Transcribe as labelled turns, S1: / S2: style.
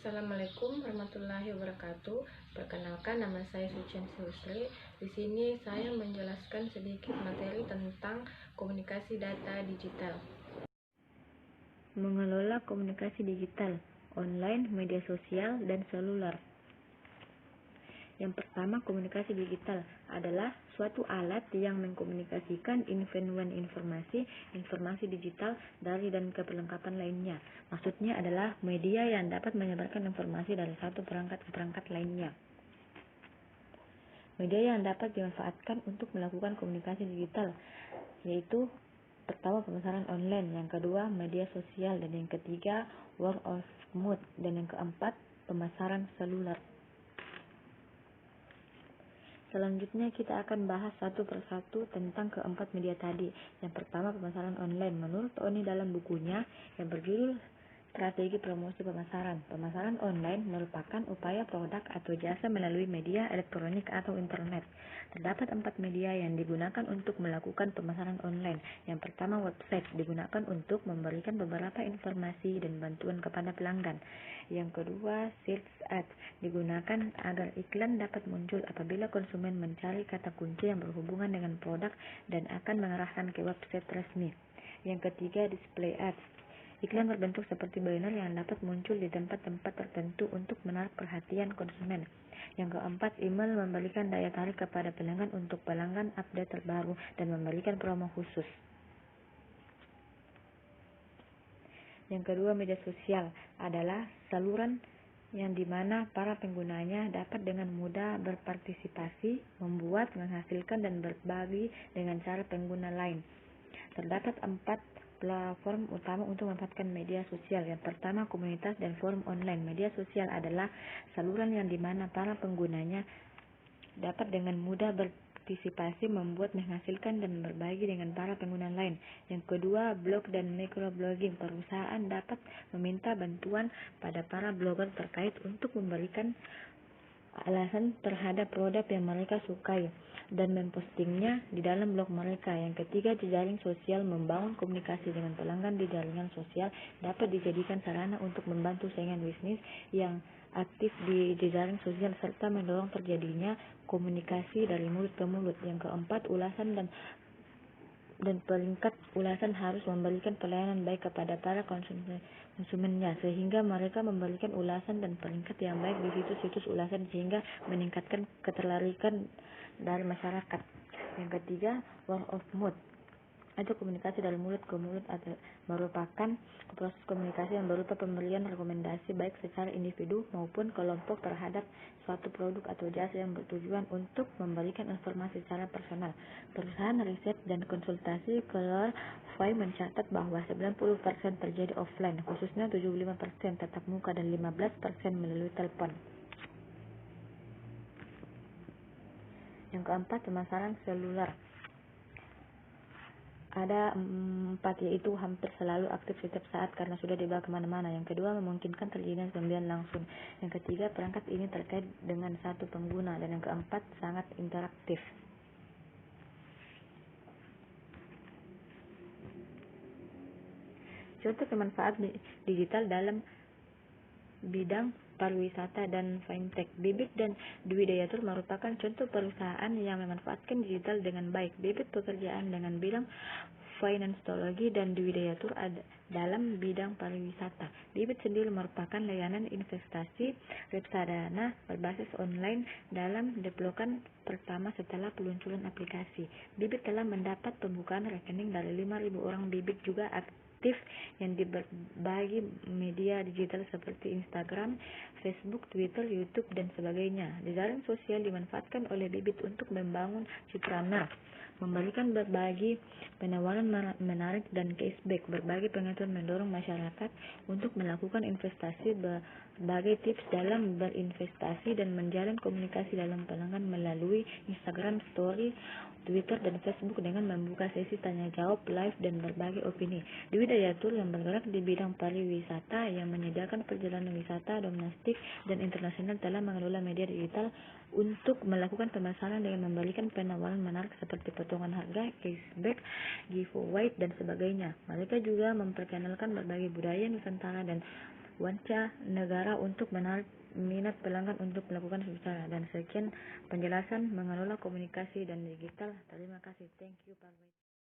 S1: Assalamualaikum warahmatullahi wabarakatuh. Perkenalkan, nama saya Sucian Sulsri. Di sini saya menjelaskan sedikit materi tentang komunikasi data digital. Mengelola komunikasi digital, online, media sosial, dan seluler. Yang pertama, komunikasi digital adalah suatu alat yang mengkomunikasikan informasi digital dari dan ke perlengkapan lainnya. Maksudnya adalah media yang dapat menyebarkan informasi dari satu perangkat ke perangkat lainnya. Media yang dapat dimanfaatkan untuk melakukan komunikasi digital yaitu pertama, pemasaran online, yang kedua, media sosial, dan yang ketiga, word of mouth, dan yang keempat, pemasaran seluler. Selanjutnya kita akan bahas satu persatu tentang keempat media tadi. Yang pertama, pemasaran online. Menurut Oni dalam bukunya yang berjudul Strategi Promosi Pemasaran, pemasaran online merupakan upaya produk atau jasa melalui media elektronik atau internet. Terdapat 4 media yang digunakan untuk melakukan pemasaran online. Yang pertama, website digunakan untuk memberikan beberapa informasi dan bantuan kepada pelanggan. Yang kedua, search ads digunakan agar iklan dapat muncul apabila konsumen mencari kata kunci yang berhubungan dengan produk dan akan mengarahkan ke website resmi. Yang ketiga, display ads. Iklan berbentuk seperti banner yang dapat muncul di tempat-tempat tertentu untuk menarik perhatian konsumen. Yang keempat, email memberikan daya tarik kepada pelanggan untuk pelanggan update terbaru dan memberikan promo khusus. Yang kedua, media sosial adalah saluran yang dimana para penggunanya dapat dengan mudah berpartisipasi, membuat, menghasilkan, dan berbagi dengan cara pengguna lain. Terdapat 4 platform utama untuk memanfaatkan media sosial. Yang pertama, komunitas dan forum online. Media sosial adalah saluran yang dimana para penggunanya dapat dengan mudah berpartisipasi, membuat, menghasilkan, dan berbagi dengan para pengguna lain. Yang kedua, blog dan microblogging. Perusahaan dapat meminta bantuan pada para blogger terkait untuk memberikan alasan terhadap produk yang mereka sukai dan mempostingnya di dalam blog mereka. Yang ketiga, jejaring sosial. Membangun komunikasi dengan pelanggan di jaringan sosial dapat dijadikan sarana untuk membantu saingan bisnis yang aktif di jejaring sosial serta mendorong terjadinya komunikasi dari mulut ke mulut. Yang keempat, ulasan dan peringkat. Ulasan harus memberikan pelayanan baik kepada para konsumennya sehingga mereka memberikan ulasan dan peringkat yang baik di situs-situs ulasan sehingga meningkatkan ketertarikan dari masyarakat. Yang ketiga, word of mouth atau komunikasi dari mulut ke mulut merupakan proses komunikasi yang berupa pemberian rekomendasi baik secara individu maupun kelompok terhadap suatu produk atau jasa yang bertujuan untuk memberikan informasi secara personal. Perusahaan riset dan konsultasi Clarify mencatat bahwa 90% terjadi offline, khususnya 75% tatap muka dan 15% melalui telepon. Yang keempat, pemasaran seluler. Ada 4, yaitu hampir selalu aktif setiap saat karena sudah dibawa kemana-mana. Yang kedua, memungkinkan terjadinya pembelian langsung. Yang ketiga, perangkat ini terkait dengan satu pengguna. Dan yang keempat, sangat interaktif. Contoh pemanfaat digital dalam bidang pariwisata dan fintech. Bibit dan Dwi Dayatur merupakan contoh perusahaan yang memanfaatkan digital dengan baik. Bibit pekerjaan dengan bidang finansiologi dan Dwi Dayatur dalam bidang pariwisata. Bibit sendiri merupakan layanan investasi reksadana berbasis online dalam deplokan pertama setelah peluncuran aplikasi. Bibit telah mendapat pembukaan rekening dari 5.000 orang. Bibit juga aktif yang dibagi media digital seperti Instagram, Facebook, Twitter, YouTube, dan sebagainya. Jejaring sosial dimanfaatkan oleh Bibit untuk membangun citrana, memberikan berbagi penawaran menarik dan cashback. Berbagai pengetahuan mendorong masyarakat untuk melakukan investasi, berbagai tips dalam berinvestasi, dan menjalin komunikasi dalam pelanggan melalui Instagram Story, Twitter, dan Facebook dengan membuka sesi tanya jawab live dan berbagi opini. Dwi Dayatur yang bergerak di bidang pariwisata yang menyediakan perjalanan wisata domestik dan internasional telah mengelola media digital untuk melakukan pemasaran dengan memberikan penawaran menarik seperti potongan harga, cashback, giveaway, dan sebagainya. Mereka juga memperkenalkan berbagai budaya Nusantara dan wanca negara untuk menarik minat pelanggan untuk melakukan usaha. Dan sekian penjelasan mengelola komunikasi dan digital. Terima kasih. Thank you, Pak.